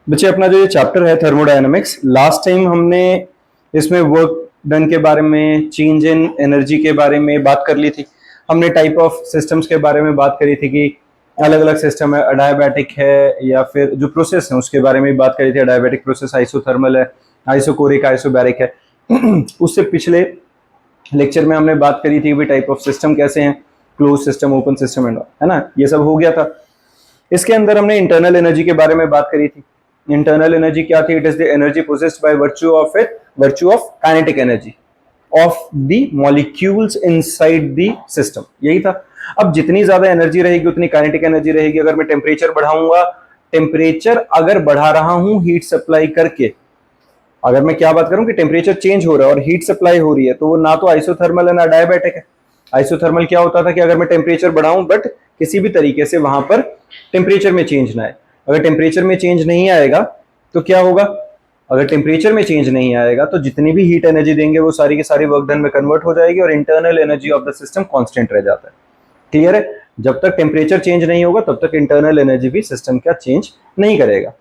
बच्चे अपना जो ये चैप्टर है थर्मोडायनामिक्स, लास्ट टाइम हमने इसमें वर्क डन के बारे में, चेंज इन एनर्जी के बारे में बात कर ली थी। हमने टाइप ऑफ सिस्टम्स के बारे में बात करी थी कि अलग अलग सिस्टम है, अडायाबैटिक है या फिर जो प्रोसेस है उसके बारे में बात करी थी। अडायाबैटिक प्रोसेस आइसोथर्मल है, आइसोकोरिक, आइसोबैरिक है। उससे पिछले लेक्चर में हमने बात करी थी भी टाइप ऑफ सिस्टम कैसे हैं, close system, open system and, है ना, ये सब हो गया था। इसके अंदर हमने इंटरनल एनर्जी के बारे में बात करी थी। इंटरनल एनर्जी क्या थी? It is the energy possessed by virtue of kinetic energy of the molecules inside the system, यही था। अब जितनी ज्यादा एनर्जी रहेगी उतनी काइनेटिक एनर्जी रहेगी। अगर मैं टेम्परेचर बढ़ाऊंगा, टेम्परेचर अगर बढ़ा रहा हूं हीट सप्लाई करके, अगर मैं क्या बात करूं कि टेम्परेचर चेंज हो रहा है और हीट सप्लाई हो रही है, तो वो ना तो आइसोथर्मल है ना डायबेटिक है। आइसोथर्मल क्या होता था कि अगर मैं टेम्परेचर बढ़ाऊं बट किसी भी तरीके से वहां पर टेम्परेचर में चेंज ना आए। अगर टेम्परेचर में चेंज नहीं आएगा तो क्या होगा? अगर टेम्परेचर में चेंज नहीं आएगा तो जितनी भी हीट एनर्जी देंगे वो सारी की सारी वर्क डन में कन्वर्ट हो जाएगी और internal energy of the system constant रह जाता है। क्लियर है? जब तक टेम्परेचर चेंज नहीं होगा तब तक इंटरनल एनर्जी भी सिस्टम का चेंज नहीं करेगा।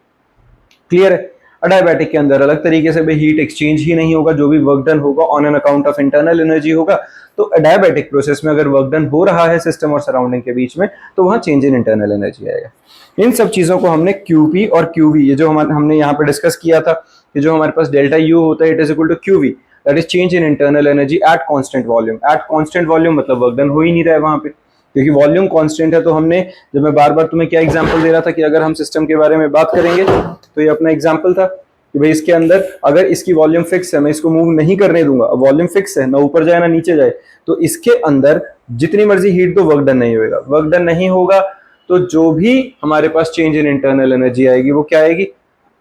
क्लियर है? अडायाबैटिक के अंदर अलग तरीके से भी हीट एक्सचेंज ही नहीं होगा, जो भी वर्क डन होगा on an account of internal energy होगा। तो अडायाबैटिक प्रोसेस में अगर वर्क डन हो रहा है सिस्टम और सराउंडिंग के बीच में तो वहां चेंज इन इंटरनल एनर्जी आएगा। इन सब चीजों को हमने क्यूपी और क्यूवी, ये जो हमने यहाँ पे डिस्कस किया था कि जो हमारे पास डेल्टा यू होता है it is equal to QV, that is change in internal energy at constant volume. At constant volume मतलब वर्क डन हो ही नहीं रहा है वहां पे, क्योंकि वॉल्यूम कांस्टेंट है। तो हमने, जब मैं बार बार तुम्हें क्या एग्जांपल दे रहा था कि अगर हम सिस्टम के बारे में बात करेंगे तो ये अपना एग्जांपल था कि भाई इसके अंदर अगर इसकी वॉल्यूम फिक्स है, मैं इसको मूव नहीं करने दूंगा, वॉल्यूम फिक्स है, ना ऊपर जाए ना नीचे जाए, तो इसके अंदर जितनी मर्जी हीट दो वर्क डन नहीं होगा। वर्क डन नहीं होगा तो जो भी हमारे पास चेंज इन इंटरनल एनर्जी आएगी वो क्या आएगी?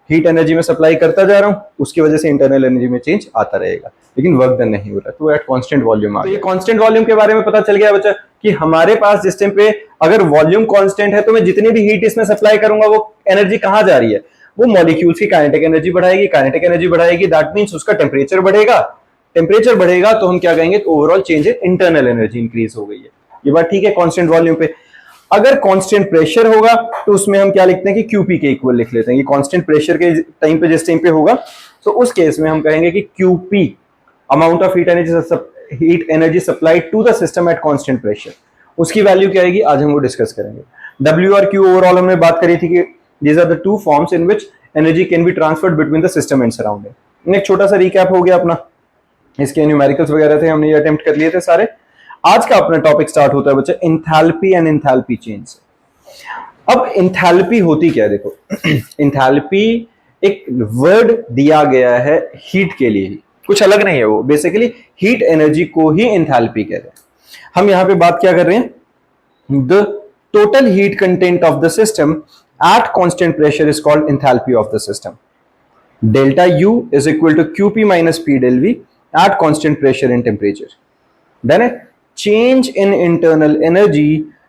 हीट एनर्जी में सप्लाई करता जा रहा हूं, उसकी वजह से इंटरनल एनर्जी में चेंज आता रहेगा, लेकिन वर्क डन नहीं हो रहा, तो एट कांस्टेंट वॉल्यूम आ गया। तो ये कांस्टेंट वॉल्यूम के बारे में पता चल गया बच्चा कि हमारे पास जिस टाइम पे अगर वॉल्यूम कांस्टेंट है तो मैं जितनी भी हीट इसमें सप्लाई करूंगा वो एनर्जी कहां जा रही है? वो मॉलिक्यूल्स की काइनेटिक एनर्जी बढ़ाएगी। काइनेटिक एनर्जी बढ़ाएगी, दैट मींस उसका टेम्परेचर बढ़ेगा। टेम्परेचर बढ़ेगा तो हम क्या कहेंगे? Overall change in internal energy increase हो गई है। ये बात ठीक है कांस्टेंट वॉल्यूम पे। अगर कांस्टेंट प्रेशर होगा तो उसमें हम क्या लिखते हैं कि क्यूपी के इक्वल लिख लेते हैं कि कांस्टेंट प्रेशर के टाइम पे, जिस टाइम पे होगा, तो उस केस में हम कहेंगे कि QP, amount of heat energy supplied to the system at constant pressure, उसकी वैल्यू क्या आएगी आज हम वो डिस्कस करेंगे। डब्ल्यू और क्यू ओवरऑल हमने बात करी थी कि these are the two forms in which energy can be transferred between the system and surrounding। एक छोटा सा रिकैप हो गया अपना, इसके न्यूमेरिकल्स वगैरह थे, हमने ये अटेम्प्ट कर लिए थे सारे। आज का अपना टॉपिक स्टार्ट होता है बच्चा एंथैल्पी एंड एंथैल्पी चेंज से। अब एंथैल्पी होती क्या है? देखो एंथैल्पी एक वर्ड दिया गया है हीट के लिए ही, कुछ अलग नहीं है। वो बेसिकली हीट एनर्जी को ही एंथैल्पी कहते हैं। हम यहां पे बात क्या कर रहे हैं? The total heat content of the system at constant pressure is called enthalpy of the system. Delta U is equal to QP minus P del V at constant pressure and temperature. Then change in internal energy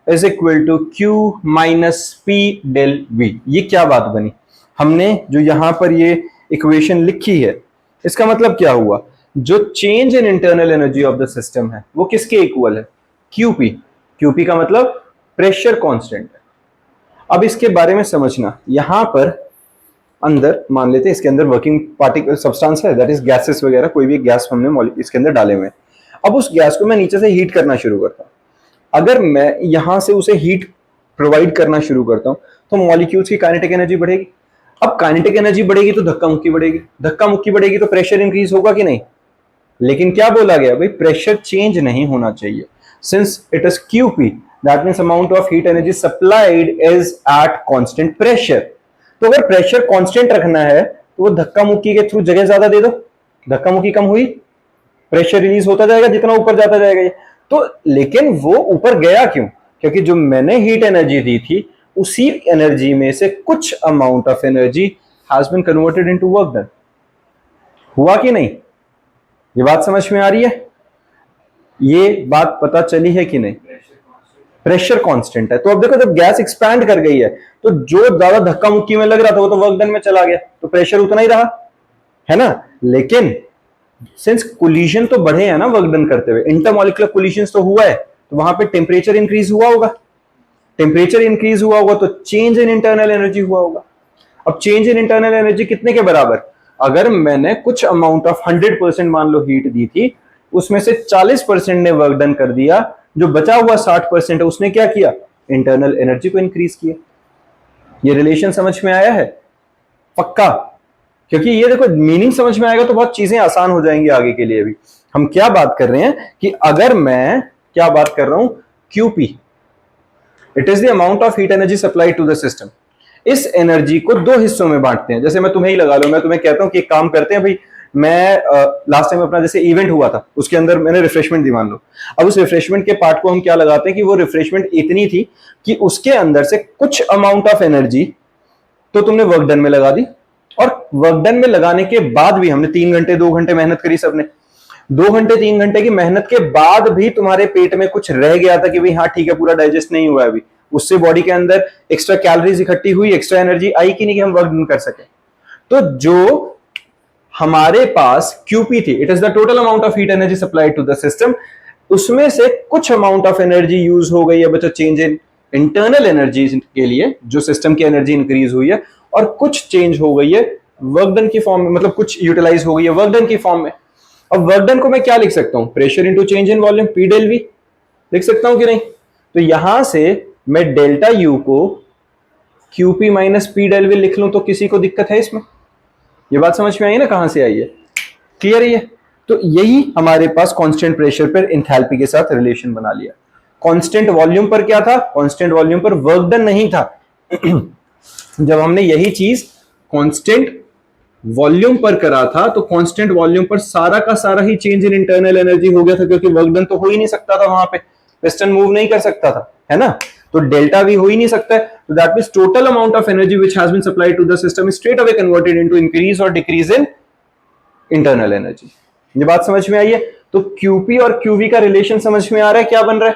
is equal to Q minus P del V। ये क्या बात बनी? हमने जो यहां पर ये equation लिखी है इसका मतलब क्या हुआ? जो change in internal energy of the system है वो किसके इक्वल है? QP। QP का मतलब प्रेशर कांस्टेंट है। अब इसके बारे में समझना, यहां पर अंदर मान लेते हैं इसके अंदर वर्किंग पार्टिकल सब्सटेंस है, दैट इज गैसेस वगैरह, कोई भी गैस हमने इसके अंदर डाले हुए हैं। अब उस गैस को मैं नीचे से हीट करना शुरू करता हूं। अगर मैं यहां से उसे हीट प्रोवाइड करना शुरू करता हूं तो मॉलिक्यूल्स की काइनेटिक एनर्जी बढ़ेगी। अब काइनेटिक एनर्जी बढ़ेगी तो धक्का मुक्की बढ़ेगी, धक्का मुक्की बढ़ेगी तो प्रेशर इंक्रीज होगा कि नहीं? लेकिन क्या बोला गया भाई? प्रेशर चेंज नहीं होना चाहिए। Since it is QP, that means amount of heat energy supplied is at constant pressure। तो अगर प्रेशर कांस्टेंट रखना है तो वो धक्का मुक्की के थ्रू जगह ज्यादा दे दो, धक्का मुक्की कम हुई, प्रेशर रिलीज होता जाएगा जितना ऊपर जाता जाएगा ये तो। लेकिन वो ऊपर गया क्यों? क्योंकि जो मैंने हीट एनर्जी दी थी उसी एनर्जी में से कुछ amount of energy has been converted into work done. हुआ कि नहीं? ये बात समझ में आ रही है? ये बात पता चली है कि नहीं? प्रेशर कांस्टेंट है। तो अब देखो जब गैस एक्सपैंड कर गई है तो जो ज्यादा धक्का मुक्की में लग रहा था वो तो वर्क डन में चला गया, तो प्रेशर उतना ही रहा, है ना। लेकिन सिंस कोलिजन तो बढ़े हैं ना वर्क डन करते हुए, इंटरमॉलिक्यूलर कोलिजन तो हुआ है, तो वहां पे टेम्परेचर इंक्रीज हुआ होगा। टेम्परेचर इंक्रीज हुआ होगा तो चेंज इन इंटरनल एनर्जी हुआ होगा। अब चेंज इन इंटरनल एनर्जी कितने के बराबर, अगर मैंने कुछ अमाउंट ऑफ 100% मान लो हीट दी थी, उसमें से 40% ने वर्क डन कर दिया, जो बचा हुआ 60% है उसने क्या किया, इंटरनल एनर्जी को इंक्रीज किया। ये रिलेशन समझ में आया है पक्का, क्योंकि ये देखो मीनिंग समझ में आएगा तो बहुत चीजें आसान हो जाएंगी आगे के लिए भी। हम क्या बात कर रहे हैं कि अगर मैं क्या बात कर रहा हूं, QP it is the amount of heat energy supplied to the system. इस एनर्जी को दो हिस्सों में बांटते हैं, जैसे मैं तुम्हें ही लगा लो, मैं तुम्हें कहता हूं कि एक काम करते हैं भाई, मैं लास्ट टाइम अपना जैसे इवेंट हुआ था उसके अंदर मैंने रिफ्रेशमेंट दी मान लो, अब उस रिफ्रेशमेंट के पार्ट को हम क्या लगाते हैं कि वो रिफ्रेशमेंट इतनी थी कि उसके अंदर से कुछ अमाउंट ऑफ एनर्जी तो तुमने वर्क डन में लगा दी, और वर्क डन में लगाने के बाद भी हमने 3 घंटे 2 घंटे मेहनत करी सबने, 2 घंटे 3 घंटे की मेहनत के बाद भी तुम्हारे पेट में कुछ रह गया था कि भाई हाँ ठीक है पूरा डाइजेस्ट नहीं हुआ है अभी, उससे बॉडी के अंदर एक्स्ट्रा कैलोरीज इकट्ठी हुई, एक्स्ट्रा एनर्जी आई कि नहीं कि हम वर्क डन कर सके। तो जो हमारे पास क्यूपी थी, it is the total amount of heat energy supplied to the system, उसमें से कुछ अमाउंट ऑफ एनर्जी यूज हो गई है बच्चा चेंज इन इंटरनल एनर्जी के लिए, जो सिस्टम की एनर्जी इंक्रीज हुई है, और कुछ चेंज हो गई है वर्क डन की फॉर्म में, मतलब कुछ यूटिलाइज हो गई है वर्क डन की फॉर्म में। अब वर्क डन को मैं क्या लिख सकता हूं, pressure into change in volume P del V लिख सकता हूं कि नहीं, तो यहां से मैं डेल्टा यू को QP minus P del V लिख लूं तो किसी को दिक्कत है इसमें, ये बात समझ में आई ना कहां से आई है, क्लियर है ये। तो यही हमारे पास कांस्टेंट प्रेशर पर एंथैल्पी के साथ रिलेशन बना लिया। कांस्टेंट वॉल्यूम पर क्या था, कांस्टेंट वॉल्यूम पर वर्क डन नहीं था जब हमने यही चीज कांस्टेंट वॉल्यूम पर करा था तो कांस्टेंट वॉल्यूम पर सारा का सारा ही चेंज इन इंटरनल एनर्जी हो गया था, क्योंकि वर्क डन तो हो ही नहीं सकता था वहां पे, पिस्टन मूव नहीं कर सकता था, है ना, तो डेल्टा भी हो ही नहीं सकता है, तो that means total amount of energy which has been supplied to the system is straight away converted into increase और डिक्रीज इन इंटरनल एनर्जी। ये बात समझ में आई है। तो क्यूपी और क्यूवी का रिलेशन समझ में आ रहा है क्या बन रहा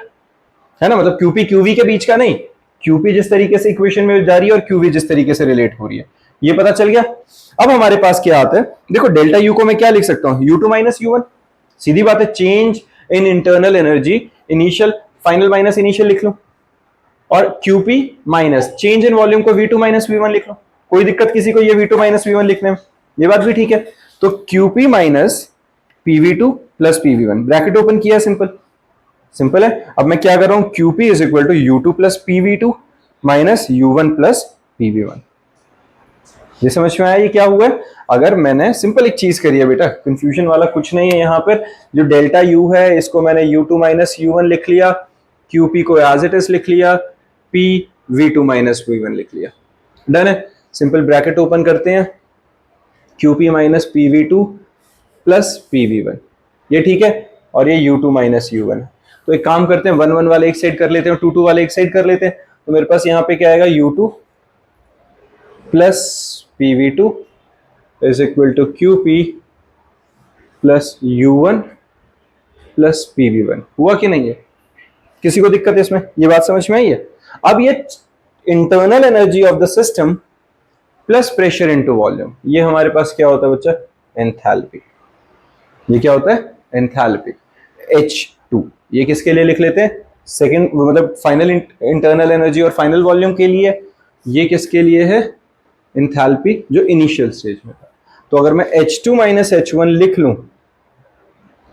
है ना, मतलब क्यूपी क्यूवी के बीच का नहीं, क्यूपी जिस तरीके से इक्वेशन में जा रही है और क्यूवी जिस तरीके से रिलेट हो रही है, ये पता चल गया। अब हमारे पास क्या आता है, देखो डेल्टा यू को मैं क्या लिख सकता हूं, u2 माइनस u1, सीधी बात है, change in internal energy initial final minus initial लिख लो, और QP minus change in volume को v2 माइनस v1 लिख लो, कोई दिक्कत किसी को ये v2 माइनस v1 लिखने में, ये बात भी ठीक है। तो QP minus pv2 plus pv1 bracket open किया, सिंपल सिंपल है। अब मैं क्या कर रहा हूं, QP is equal to u2 plus pv2 minus u1 plus pv1। ये समझ में आया ये क्या हुआ है, अगर मैंने सिंपल एक चीज करी है बेटा, कंफ्यूजन वाला कुछ नहीं है यहाँ पर, जो डेल्टा u है इसको मैंने u2 माइनस u1 लिख लिया, QP को एज इट इज लिख लिया, P v2 माइनस v1 लिख लिया, डन है। सिंपल ब्रैकेट ओपन करते हैं, QP minus pv2 plus pv1, ये ठीक है, और ये u2 माइनस u1। तो एक काम करते हैं, 1 1 वाले एक साइड कर लेते हैं, 2 2 वाले एक साइड कर लेते हैं, तो मेरे पास यहाँ पे क्या आएगा, u2 plus pv2 is equal to QP plus u1 plus pv1। हुआ कि नहीं है, किसी को दिक्कत है इसमें, ये बात समझ में आई है। अब ये internal energy of the system plus pressure into volume, ये हमारे पास क्या होता है बच्चा, एंथैल्पी। ये क्या होता है, एंथैल्पी, H2। ये किसके लिए लिख लेते हैं, सेकंड मतलब फाइनल इंटरनल एनर्जी और फाइनल वॉल्यूम के लिए, ये किसके लिए है, एंथैल्पी जो इनिशियल स्टेज में था। तो अगर मैं H2 माइनस H1 लिख लूं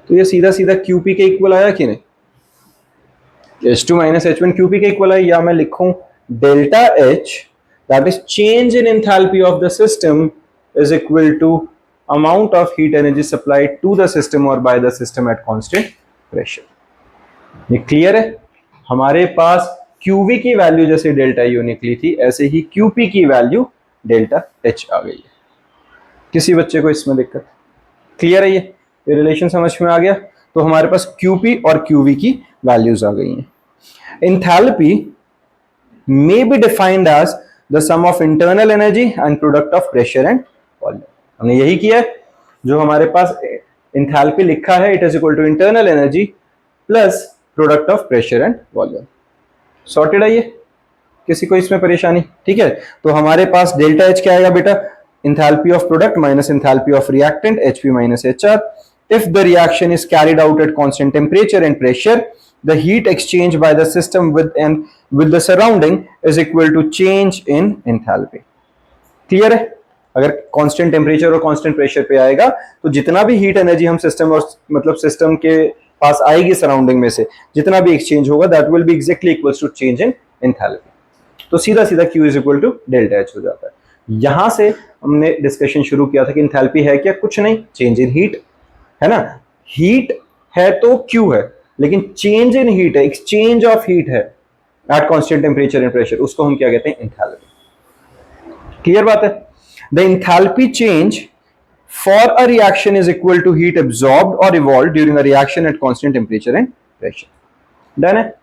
तो ये सीधा सीधा QP के इक्वल आया कि नहीं, H2 माइनस H1 QP के इक्वल आया, या मैं लिखूं delta H that is change in enthalpy of the system is equal to amount of heat energy supplied to the system or by the system at constant pressure। ये clear है। हमारे पास QV की value जैसे delta U निकली थी, ऐसे ही QP की value delta H आ गई है। किसी बच्चे को इसमें दिक्कत, क्लियर है ये रिलेशन समझ में आ गया। तो हमारे पास QP और QV की वैल्यूज आ गई हैं। Enthalpy may be defined as the sum of internal energy and product of pressure and volume। हमने यही किया है, जो हमारे पास एंथैल्पी लिखा है, it is equal to internal energy plus product of pressure and volume. Sorted है ये, किसी को इसमें परेशानी, ठीक है। तो हमारे पास डेल्टा H क्या आएगा बेटा, enthalpy of product minus enthalpy of reactant HP minus HR। If the reaction is carried out at constant temperature and pressure, the heat exchange by the system with the surrounding is equal to change in enthalpy। Clear है? अगर constant temperature और constant pressure पे आएगा तो जितना भी heat energy हम system और मतलब सिस्टम के पास आएगी सराउंडिंग में से, जितना भी एक्सचेंज होगा that will be exactly equals to change in enthalpy. तो सीधा सीधा Q is equal to delta H हो जाता है। यहां से हमने डिस्कशन शुरू किया था कि एंथैल्पी है क्या? कुछ नहीं, चेंज इन हीट, है ना। हीट है तो Q है, लेकिन चेंज इन हीट है, एक्सचेंज ऑफ हीट है at constant temperature and pressure, उसको हम क्या कहते हैं? एंथैल्पी। क्लियर बात है? The enthalpy change for a reaction is equal to heat absorbed और evolve during a reaction at constant temperature and pressure. Done है?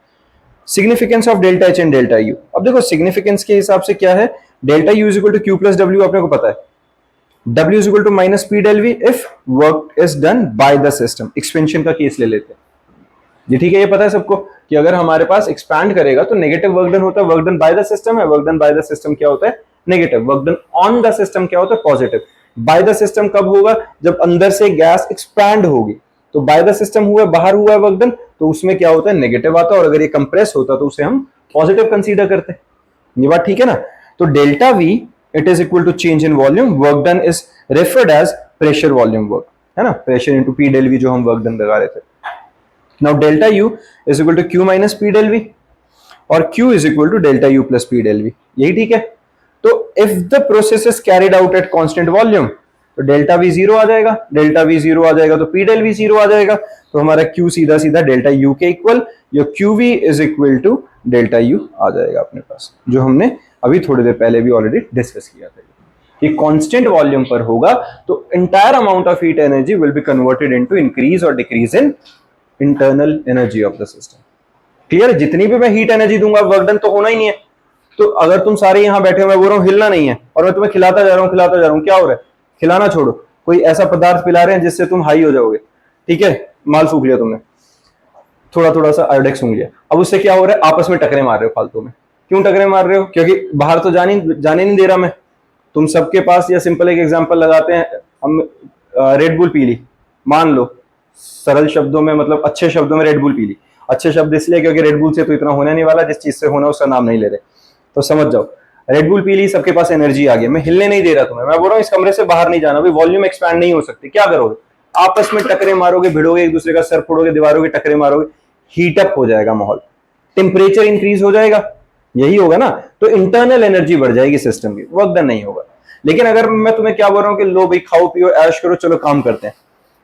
Significance of delta H and delta U. अब देखो सिग्निफिकेंस के हिसाब से क्या है, delta U is equal to Q plus W, अपने को पता है W is equal to minus P del V if work is done by the system. Expansion का केस ले लेते हैं, ये ठीक है, ये पता है सबको कि अगर हमारे पास एक्सपैंड करेगा तो नेगेटिव वर्क डन होता है, work done by the system है, work done by the system क्या होता है? Negative. Work done on the system क्या होता है? पॉजिटिव। बाय द सिस्टम कब होगा? जब अंदर से गैस एक्सपैंड होगी। तो बाय द सिस्टम हुआ, बाहर हुआ है वर्क डन, तो उसमें क्या होता है? नेगेटिव आता है, और अगर ये कंप्रेस होता तो उसे हम पॉजिटिव कंसीडर करते हैं। ये बात ठीक है ना? तो delta V it is equal to change in volume, work done is referred as pressure volume work, है ना, pressure into P del V जो हम वर्क डन लगा रहे थे। Now delta U is equal to Q minus P del V, और Q is equal to delta U plus P del V, यही ठीक है। तो if the process is carried out at constant volume तो delta V zero आ जाएगा, delta V zero आ जाएगा तो पी डेल वी जीरो आ जाएगा, तो हमारा Q सीधा सीधा डेल्टा यू के इक्वल, या Q V is equal to delta U आ जाएगा अपने पास, जो हमने अभी थोड़ी देर पहले भी ऑलरेडी डिस्कस किया था कि कांस्टेंट वॉल्यूम पर होगा तो entire amount of heat energy will be converted into increase और decrease in internal energy of the system. Clear है? जितनी भी मैं हीट एनर्जी दूंगा वर्क डन तो होना ही नहीं है। तो अगर तुम सारे यहां बैठे हो, मैं बोल रहा हूं हिलना नहीं है, और मैं तुम्हें खिलाता जा रहा हूं, क्या हो रहा है? खिलाना छोड़ो, कोई ऐसा पदार्थ पिला रहे हैं जिससे तुम हाई हो जाओगे, ठीक है, माल फूक लिया तुमने, थोड़ा थोड़ा सा आयोडेक्स सूंघ लिया, अब उससे क्या हो रहा है? आपस में टकरे मार रहे हो फालतू में। क्यों टकरे मार रहे हो? क्योंकि बाहर तो जाने नहीं दे रहा मैं। तुम सबके पास, या सिंपल एक एग्जांपल लगाते हैं, हम रेड बुल पी ली, मान लो, सरल शब्दों में, मतलब अच्छे शब्दों में रेड बुल पी ली। अच्छे शब्द इसलिए क्योंकि रेड बुल से तो इतना होने नहीं वाला, जिस चीज से होना उसका नाम नहीं ले रहे, तो समझ जाओ। रेड बुल पी ली, सबके पास एनर्जी आ गई, मैं हिलने नहीं दे रहा तुम्हें, मैं बोल रहा हूँ इस कमरे से बाहर नहीं जाना, भाई वॉल्यूम एक्सपैंड नहीं हो सकती, क्या करोगे? आपस में टकरे मारोगे, भिड़ोगे, एक दूसरे का सर फोड़ोगे, दीवारों के टकरे मारोगे, हीटअप हो जाएगा माहौल, टेम्परेचर इंक्रीज हो जाएगा, यही होगा ना। तो इंटरनल एनर्जी बढ़ जाएगी सिस्टम की, वर्क डन नहीं होगा। लेकिन अगर मैं तुम्हें क्या बोल रहा हूँ कि लो भाई खाओ पियो ऐश करो, चलो काम करते हैं,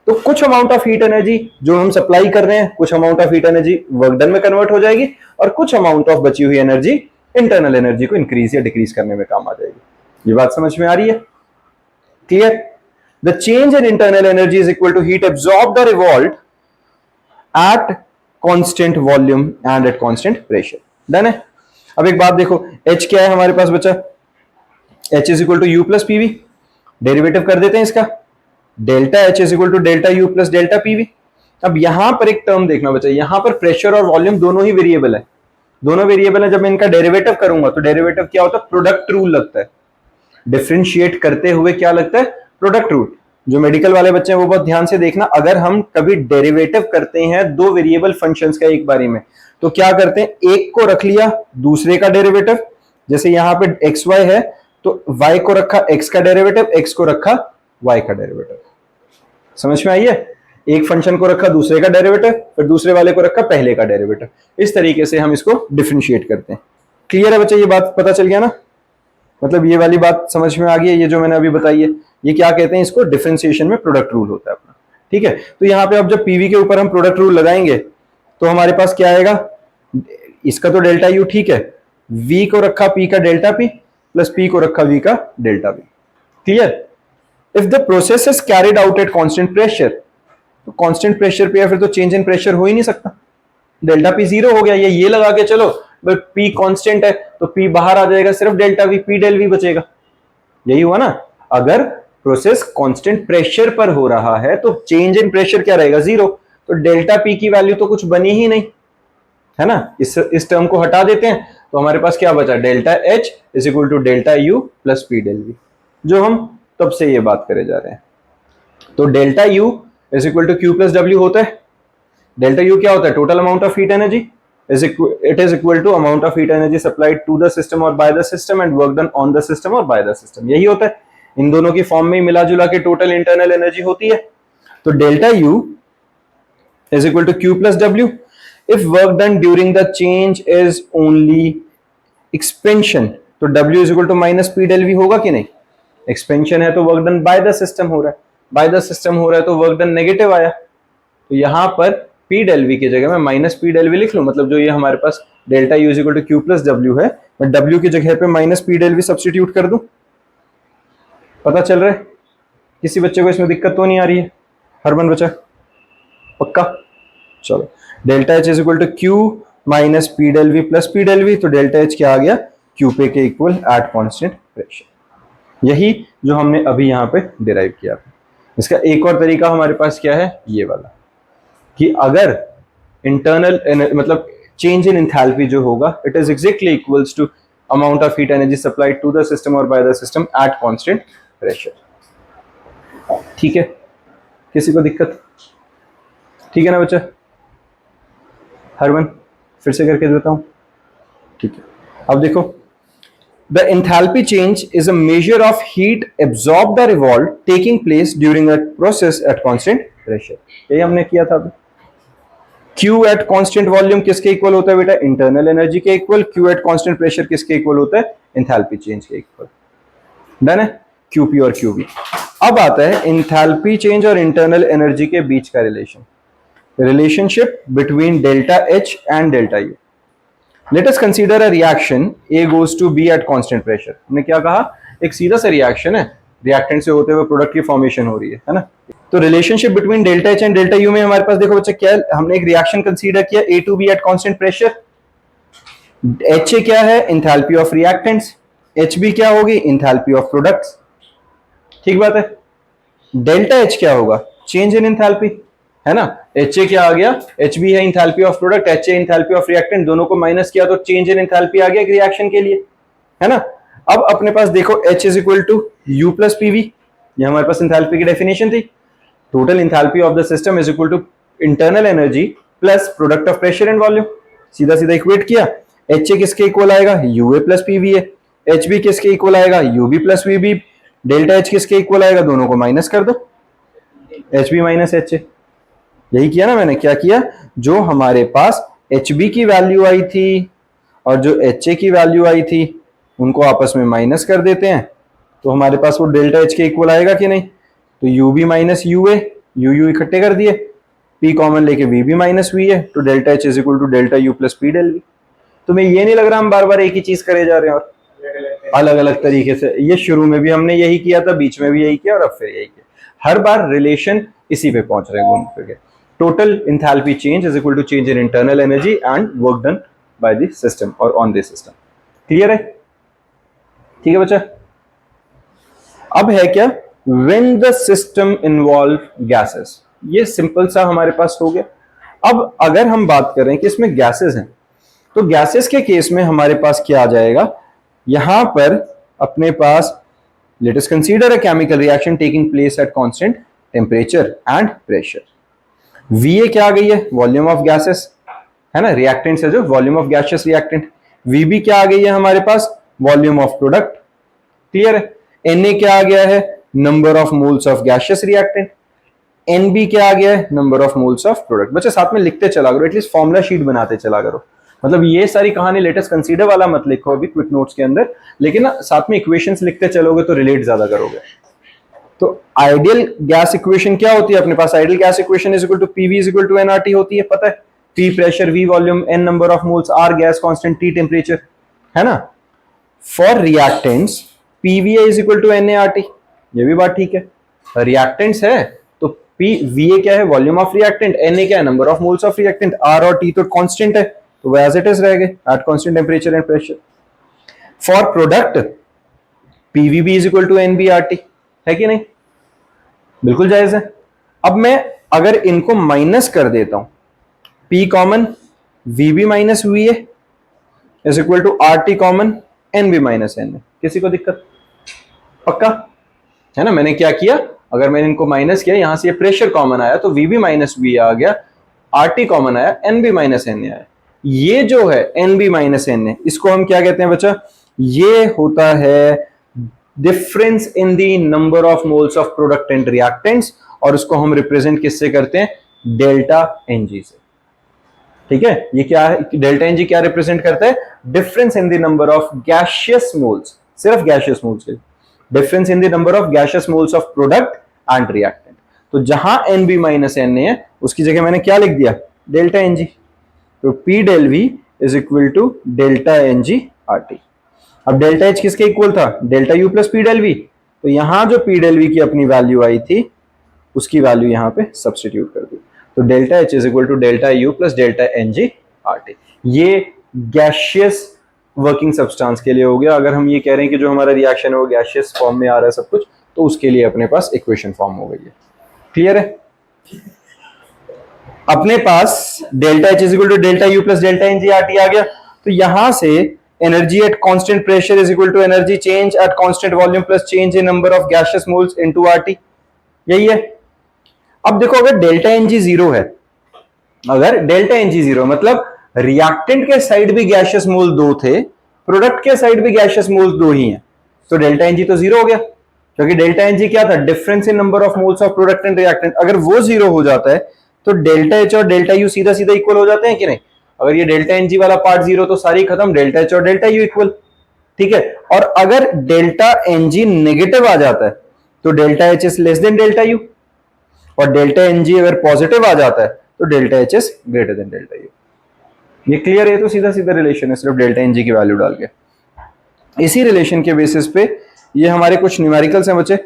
तो कुछ अमाउंट ऑफ हीट एनर्जी जो हम सप्लाई कर रहे हैं, कुछ amount of heat energy work done में कन्वर्ट हो जाएगी, और कुछ अमाउंट ऑफ बची हुई एनर्जी इंटरनल एनर्जी को इंक्रीज या डिक्रीज करने में काम आ जाएगी। ये बात समझ में आ रही है? Clear? The change in internal energy is equal to heat absorbed और evolved at constant volume and at constant pressure. Done है? अब एक बात देखो, H क्या है हमारे पास बचा? H is equal to U plus PV, derivative कर देते हैं इसका, delta H is equal to delta U plus delta PV. अब यहां पर एक टर्म देखना बचा, यहां पर प्रेशर और वॉल्यूम दोनों ही वेरिएबल है, दोनों वेरिएबल है। जब मैं इनका डेरिवेटिव करूंगा तो डेरिवेटिव क्या होता है? प्रोडक्ट रूल लगता है। डिफरेंशिएट करते हुए क्या लगता है? Product rule. जो मेडिकल वाले बच्चे हैं वो बहुत ध्यान से देखना, अगर हम कभी डेरिवेटिव करते हैं दो वेरिएबल फंक्शंस का एक बारी में, तो क्या करते हैं? एक को रख लिया दूसरे का डेरिवेटिव, जैसे यहां पे एक्स वाई है तो y को रखा x का डेरिवेटिव, x को रखा y का डेरिवेटिव। समझ में आई है? एक फंक्शन को रखा दूसरे का डेरिवेटिव, फिर दूसरे वाले को रखा पहले का डेरिवेटिव, इस तरीके से हम इसको डिफरेंशिएट करते हैं। क्लियर है बच्चे? ये बात पता चल गया ना? मतलब ये वाली बात समझ में आ गई है, ये जो मैंने अभी बताई है, ये क्या कहते हैं? इसको डिफरेंशिएशन में प्रोडक्ट रूल होता है अपना, ठीक है। तो यहाँ पे अब जब पीवी के ऊपर हम प्रोडक्ट रूल लगाएंगे तो हमारे पास क्या आएगा? इसका तो डेल्टा यू ठीक है, v को रखा p का डेल्टा p प्लस p को रखा v का delta v। Clear? If the process is carried out at constant pressure, तो कांस्टेंट प्रेशर पे फिर तो चेंज इन प्रेशर हो ही नहीं सकता, डेल्टा p जीरो हो गया, ये लगा के चलो, बट p कांस्टेंट है तो p बाहर आ जाएगा, सिर्फ delta v p del v बचेगा। यही हुआ ना? अगर प्रोसेस कांस्टेंट प्रेशर पर हो रहा है तो चेंज इन प्रेशर क्या रहेगा? जीरो। तो डेल्टा p की वैल्यू तो कुछ बनी ही नहीं, है ना। इस टर्म को हटा देते हैं तो हमारे पास क्या बचा? Delta H is equal to delta U plus P del V, जो हम तब से ये बात करे जा रहे हैं। तो delta U is equal to Q plus W होता है। डेल्टा U क्या होता है? Total amount of heat energy, it is equal to amount of heat energy supplied to the system or by the system and work done on the system or by the system। यही होता है, इन दोनों की form में मिला जुला के total internal energy होती है। तो delta U is equal to Q plus W if work done during the change is only expansion, तो W is equal to minus P del V होगा कि नहीं? एक्सपेंशन है तो work done by the system हो रहा है, bye the system हो रहा है तो वर्क डन नेगेटिव आया, तो यहां पर P del V की जगह मैं माइनस P del V लिख लूं, मतलब जो ये हमारे पास delta U is equal to Q plus W है, मैं W की जगह पे minus P del V substitute कर दूं। पता चल रहा है? किसी बच्चे को इसमें दिक्कत तो नहीं आ रही है? हरमन बच्चा पक्का? चलो, delta H is equal to Q minus P del V plus P del V, तो डेल्टा एच क्या आ गया? क्यू पे के इक्वल एट कांस्टेंट प्रेशर। यही जो हमने अभी यहां पे डिराइव किया था। इसका एक और तरीका हमारे पास क्या है, ये वाला, कि अगर इंटरनल मतलब चेंज इन एंथैल्पी जो होगा, it is exactly equals to amount of heat energy supplied to the system और by the system at constant pressure. ठीक है, किसी को दिक्कत? ठीक है ना बच्चा? हरमन फिर से करके देता हूं, ठीक है। अब देखो, the enthalpy change is a measure of heat absorbed और evolved taking place during a process at constant pressure. यही हमने किया था अभी। Q एट कांस्टेंट वॉल्यूम किसके इक्वल होता है बेटा? इंटरनल एनर्जी के equal. Q at constant pressure किसके इक्वल होता है? एंथैल्पी चेंज के इक्वल। डन है, QP और QV। अब आता है एंथैल्पी चेंज और इंटरनल एनर्जी के बीच का relation, relationship between delta H and delta U। Let us consider a reaction A goes to B at constant pressure। हमने क्या कहा? एक सीधा सा रिएक्शन है, रिएक्टेंट से होते हुए प्रोडक्ट की फॉर्मेशन हो रही है ना? तो relationship between delta H and delta U में हमारे पास देखो बच्चे क्या है, हमने एक रिएक्शन कंसीडर किया A to B at constant pressure। HA क्या है? Enthalpy of reactants. HB क्या होगी? Enthalpy of products. ठीक बात है। डेल्टा H क्या होगा? चेंज इन एंथैल्पी, है ना? HA क्या आ गया? HB है enthalpy of product, HA enthalpy of reactant, दोनों को माइनस किया तो चेंज इन एंथैल्पी आ गया एक रिएक्शन के लिए, है ना? अब अपने पास देखो H is equal to U plus PV, ये हमारे पास एंथैल्पी की डेफिनेशन थी। Total enthalpy of the system is equal to internal energy plus product of pressure and volume. सीधा सीधा इक्वेट किया। HA किसके इक्वल आएगा? UA plus PVA। HB किसके इक्वल आएगा? UB plus VB। Delta H किसके इक्वल आएगा? दोनों को माइनस कर दो, HB माइनस HA। यही किया ना मैंने? क्या किया? जो हमारे पास HB की वैल्यू आई थी और जो HA की वैल्यू आई थी, उनको आपस में माइनस कर देते हैं, तो हमारे पास वो डेल्टा H के इक्वल आएगा कि नहीं? तो UB माइनस UA, UU इकट्ठे कर दिए, P कॉमन लेके VB माइनस V है, तो delta H is equal to delta U plus P del V। तुम्हें ये नहीं लग रहा हम बार बार एक ही चीज करे जा रहे हैं और अलग अलग तरीके से? ये शुरू में भी हमने यही किया था, बीच में भी यही किया और अब फिर यही किया। हर बार रिलेशन इसी पे पहुंच रहे हैं घूम फिर के। Total enthalpy change is equal to change in internal energy and work done by the system or on the system। Clear है? ठीक है बच्चा? अब है क्या? When the system involve gases। ये सिंपल सा हमारे पास हो गया। अब अगर हम बात करें कि इसमें गैसेस हैं, तो गैसेस के केस में हमारे पास क्या आ जाएगा? यहां पर अपने पास let us consider a chemical reaction taking place at constant temperature and pressure। VA क्या आ गई है? वॉल्यूम ऑफ गैसेस, है ना? रिएक्टेंट्स है जो volume of gaseous reactant. VB क्या आ गई है हमारे पास? Volume of product. क्लियर है? NA क्या आ गया है? Number of moles of gaseous reactant. NB क्या आ गया है? Number of moles of product. बच्चे साथ में लिखते चला करो, एटलीस्ट फॉर्मूला शीट बनाते चला करो। मतलब ये सारी कहानी लेटेस्ट कंसीडर वाला मत लिखो अभी क्विक नोट्स के अंदर, लेकिन ना साथ में इक्वेशंस लिखते चलोगे तो रिलेट ज्यादा करोगे। तो आइडियल गैस इक्वेशन क्या होती है अपने पास? Ideal gas equation is equal to PV is equal to NRT होती है, पता है? P pressure, V volume, N number of moles, R gas constant, T temperature, है ना? For reactants PVA is equal to NART. ये भी बात ठीक है। रिएक्टेंट्स है तो पी वीए क्या है? Volume of reactant. एनए क्या है? Number of moles of reactant. R और टी तो कांस्टेंट है, तो वो एज इट इज रहेंगे at constant temperature and pressure. For product PVB is equal to NBRT, है कि नहीं? बिल्कुल जायज है। अब मैं अगर इनको माइनस कर देता हूं, P common VB minus VA is equal to RT common NB minus NA। किसी को दिक्कत? पक्का है ना? मैंने क्या किया? अगर मैंने इनको माइनस किया, यहां से ये प्रेशर कॉमन आया तो VB माइनस VA आ गया, RT कॉमन आया, NB माइनस NA आया। ये जो है NB माइनस NA, इसको हम क्या कहते हैं बच्चा? ये होता है difference in the number of moles of product and reactants, और उसको हम रिप्रेजेंट किससे करते हैं? डेल्टा NG से। ठीक है, ये क्या है? डेल्टा NG क्या रिप्रेजेंट करता है? Difference in the number of gaseous moles, सिर्फ गैसियस मोल्स के, difference in the number of gaseous moles of product and reactant. तो जहां NB माइनस NA है उसकी जगह मैंने क्या लिख दिया? Delta NG। तो P del V is equal to delta NG RT। अब डेल्टा H किसके इक्वल था? Delta U plus P del V। तो यहां जो P del V की अपनी वैल्यू आई थी उसकी वैल्यू यहां पे सब्स्टिट्यूट कर दी। तो delta H is equal to delta U plus delta NG RT। ये गैसियस वर्किंग सब्सटेंस के लिए हो गया। अगर हम ये कह रहे हैं कि जो हमारा रिएक्शन है वो गैसियस फॉर्म में आ रहा है सब कुछ, तो उसके लिए अपने पास इक्वेशन फॉर्म हो गई है। क्लियर है? अपने पास delta H is equal to delta U plus delta NG RT आ गया। तो यहां से energy at constant pressure is equal to energy change at constant volume plus change in number of gaseous moles into RT, यही है। अब देखो, अगर डेल्टा NG जीरो है, अगर डेल्टा NG जीरो मतलब रिएक्टेंट के साइड भी गैसियस मोल दो थे, प्रोडक्ट के साइड भी गैसियस मोल्स दो ही हैं, तो डेल्टा NG तो जीरो हो गया, क्योंकि डेल्टा NG क्या था? Difference in number of moles of product and reactant. अगर वो जीरो हो जाता है तो डेल्टा H और डेल्टा U सीधा सीधा इक्वल हो जाते हैं कि नहीं? अगर ये डेल्टा NG वाला पार्ट जीरो तो सारी खत्म, डेल्टा H और डेल्टा U इक्वल। ठीक है, और अगर डेल्टा NG नेगेटिव आ जाता है तो delta H is less than delta U, और डेल्टा NG अगर पॉजिटिव आ जाता है तो delta H is greater than delta U। ये क्लियर है? तो सीधा सीधा रिलेशन है, सिर्फ डेल्टा NG की वैल्यू डाल के। इसी रिलेशन के बेसिस पे ये हमारे कुछ न्यूमेरिकल्स हैं बच्चे,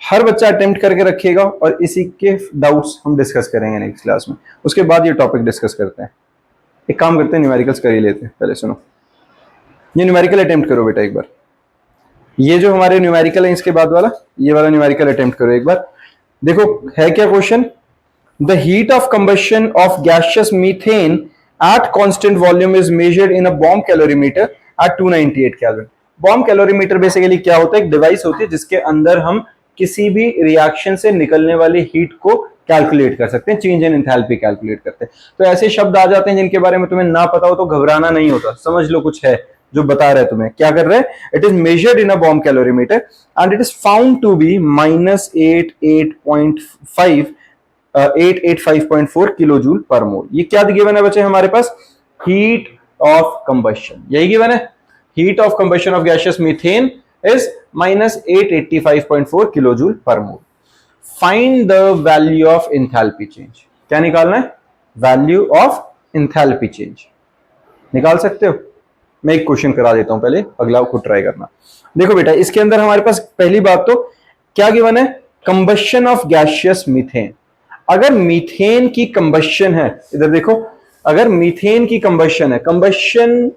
हर बच्चा अटेम्प्ट करके रखिएगा, और इसी के डाउट्स हम डिस्कस करेंगे नेक्स्ट क्लास में। उसके बाद ये टॉपिक डिस्कस करते हैं। एक काम करते हैं, न्यूमेरिकल्स कर ही लेते हैं। पहले सुनो, ये न्यूमेरिकल अटेम्प्ट करो बेटा एक बार। ये जो हमारे न्यूमेरिकल है इसके बाद वाला, ये वाला न्यूमेरिकल अटेम्प्ट करो एक बार। देखो है क्या question? The heat of combustion of gaseous methane at constant volume is measured in a bomb calorimeter at 298 kelvin. Bomb calorimeter basically क्या होता है? एक डिवाइस होती है जिसके अंदर हम किसी भी रिएक्शन से निकलने वाली हीट को कैलकुलेट कर सकते हैं, चेंज इन एंथैल्पी कैलकुलेट करते हैं। तो ऐसे शब्द आ जाते हैं जिनके बारे में तुम्हें ना पता हो तो घबराना नहीं होता, समझ लो कुछ है जो बता रहे हैं तुम्हें। क्या कर रहे हैं? It is measured in a bomb calorimeter and it is found to be -88.4 kilo joule per mole. ये क्या गिवन है बच्चे हमारे पास? हीट ऑफ कंबशन, यही गिवन है। Heat of combustion of gaseous methane is -885.4 kilojoule per mole. Find the value of enthalpy change. क्या निकालना है? वैल्यू ऑफ इंथैल्पी चेंज निकाल सकते हो? मैं एक क्वेश्चन करा देता हूं पहले, अगला खुद ट्राई करना। देखो बेटा, इसके अंदर हमारे पास पहली बात तो क्या गिवन है? Combustion of gaseous methane. अगर मीथेन की कंबशन है, इधर देखो, अगर मीथेन की कंबशन है, कंबशन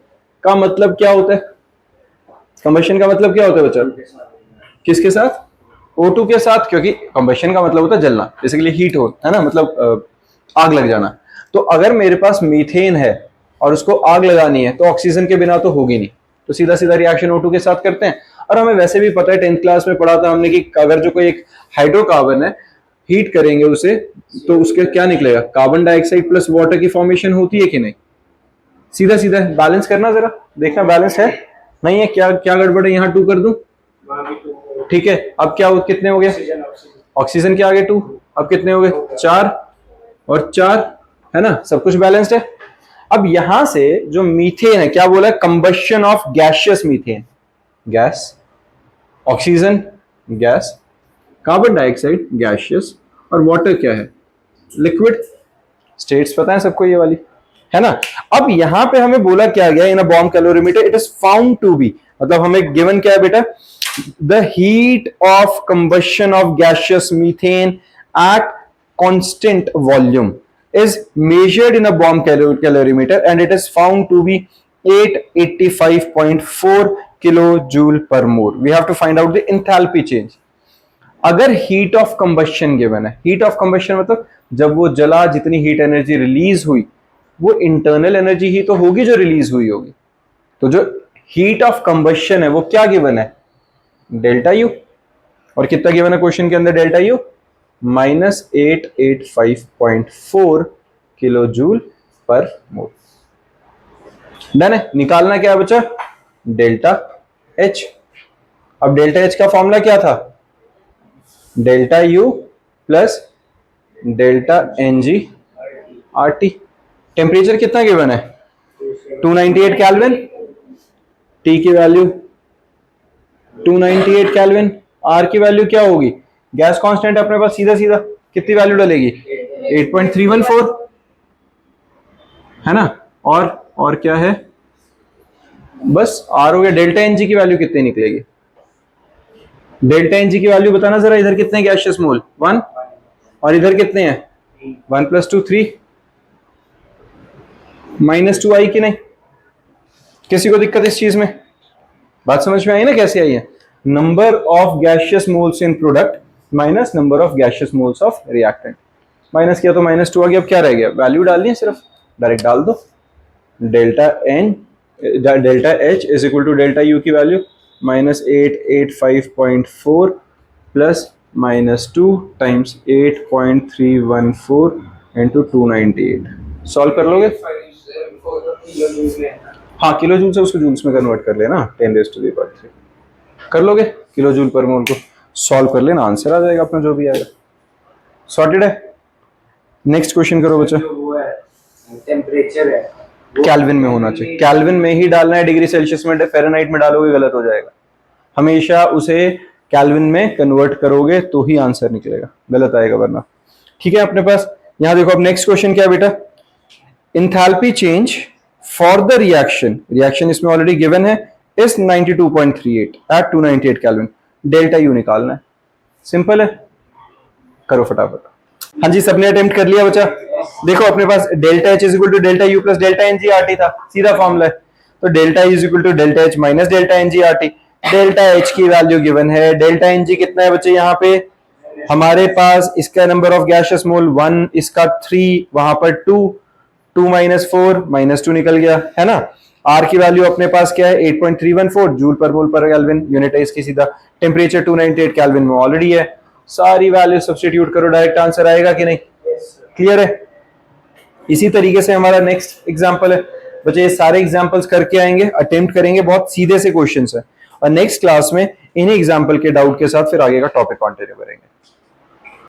का मतलब क्या होता है? कंबशन का मतलब क्या होता है बच्चा? किसके साथ? O2 के साथ, क्योंकि कंबशन का मतलब होता है जलना, बेसिकली हीट हो, है ना, मतलब आग लग जाना। तो अगर मेरे पास मीथेन है और उसको आग लगानी है तो ऑक्सीजन के बिना तो होगी नहीं, तो सीधा सीधा रिएक्शन O2 के साथ करते हैं। और हमें वैसे भी पता है, 10th क्लास में पढ़ा था हमने कि अगर जो कोई एक हाइड्रोकार्बन है, हीट करेंगे उसे तो उसके क्या निकलेगा? कार्बन डाइऑक्साइड प्लस वाटर की फॉर्मेशन होती है कि नहीं? सीधा सीधा बैलेंस करना, जरा देखना बैलेंस है नहीं है, क्या क्या गड़बड़ है? यहाँ 2 कर दूं, ठीक है। अब क्या कितने हो गए? ऑक्सीजन के आगे 2, अब कितने हो गए? 4 और 4, है ना, सब कुछ बैलेंस्ड है। अब यहां से जो मीथेन है, क्या बोला? Combustion of gaseous methane, gas, oxygen gas, carbon dioxide gaseous, और वाटर क्या है? लिक्विड। स्टेट्स पता है सबको ये वाली, है ना। अब यहां पे हमें बोला क्या गया? In a bomb calorimeter it is found to be, मतलब हमें गिवन क्या है बेटा? The heat of combustion of gaseous methane at constant volume is measured in a bomb calorimeter and it is found to be 885.4 kilojoule per mole. We have to find out the enthalpy change. अगर heat of combustion given है, heat of combustion मतलब जब वो जला, जितनी heat energy release हुई, वो internal energy ही तो होगी जो रिलीज हुई होगी। तो जो हीट ऑफ कंबशन है वो क्या गिवन है? Delta you. और कितना गिवन है क्वेश्चन के अंदर delta U? -885.4 kilo joule per मोल। डन है। निकालना क्या है बच्चा, डेल्टा एच। अब डेल्टा एच का फॉर्मूला क्या था, delta U plus delta N G R T. Temperature कितना गिवन है, 298 केल्विन, टी की वैल्यू 298 केल्विन, आर की वैल्यू क्या होगी, गैस कांस्टेंट अपने पास, सीधा सीधा कितनी वैल्यू डलेगी, 8.314 है ना। और क्या है, बस आर हो गया। डेल्टा एनजी की वैल्यू कितनी निकलेगी, डेल्टा एनजी की वैल्यू बताना जरा, इधर कितने गैसियस मोल 1 और इधर कितने हैं 1 + 2 3, -2 आई कि नहीं, किसी को दिक्कत इस चीज में, बात समझ में आई ना कैसे आई है, number of gaseous moles in product minus number of gaseous moles of reactant, minus किया तो -2 आ गया। अब क्या रह गया, वैल्यू डालनी है, सिर्फ डायरेक्ट डाल दो, delta H is equal to delta U की value -885.4 plus -2 times 8.314 into 298। Solve कर लोगे, हाँ किलो जूल से उसको जूल्स में कन्वर्ट कर लेना, 10⁻³ कर लोगे, किलो जूल पर मोल को सॉल्व कर लेना, आंसर आ जाएगा अपना जो भी आएगा। सॉर्टेड है। नेक्स्ट क्वेश्चन करो बच्चा। टेम्परेचर है केल्विन में होना चाहिए, केल्विन में ही डालना है, डिग्री सेल्सियस में फ़ारेनहाइट में डालोगे गलत हो जाएगा, हमेशा उसे केल्विन में कन्वर्ट करोगे तो ही आंसर निकलेगा, गलत आएगा वरना। ठीक है अपने पास, यहां देखो अब नेक्स्ट क्वेश्चन क्या है बेटा, enthalpy change for the reaction, reaction इसमें ऑलरेडी गिवन है, is 92.38 at 298 kelvin, delta U निकालना है, सिंपल है, करो फटाफट। हाँ जी सबने अटेम्प्ट कर लिया बच्चा, देखो अपने पास delta H is equal to delta U plus delta N G R T था, सीधा फॉर्मूला है, तो delta is equal to delta H minus delta N G R T. Delta H की वैल्यू गिवन है, डेल्टा एन जी कितना है बच्चे यहाँ पे हमारे पास, इसका नंबर ऑफ गैसियस मोल 1, इसका 3, वहां पर 2, 2 - 4 -2 निकल गया है ना। आर की वैल्यू अपने पास क्या है 8.314 जूल पर मोल पर केल्विन, यूनिट है इसकी सीधा, टेम्परेचर 298 केल्विन में ऑलरेडी है, सारी वैल्यू सब्स्टिट्यूट करो, डायरेक्ट आंसर आएगा कि नहीं, क्लियर है। इसी तरीके से हमारा नेक्स्ट एग्जांपल है बच्चे, ये सारे एग्जांपल्स करके आएंगे, अटेम्प्ट करेंगे, बहुत सीधे से क्वेश्चंस है, और नेक्स्ट क्लास में इन्हीं एग्जांपल के डाउट के साथ फिर आगे का टॉपिक कंटिन्यू करेंगे।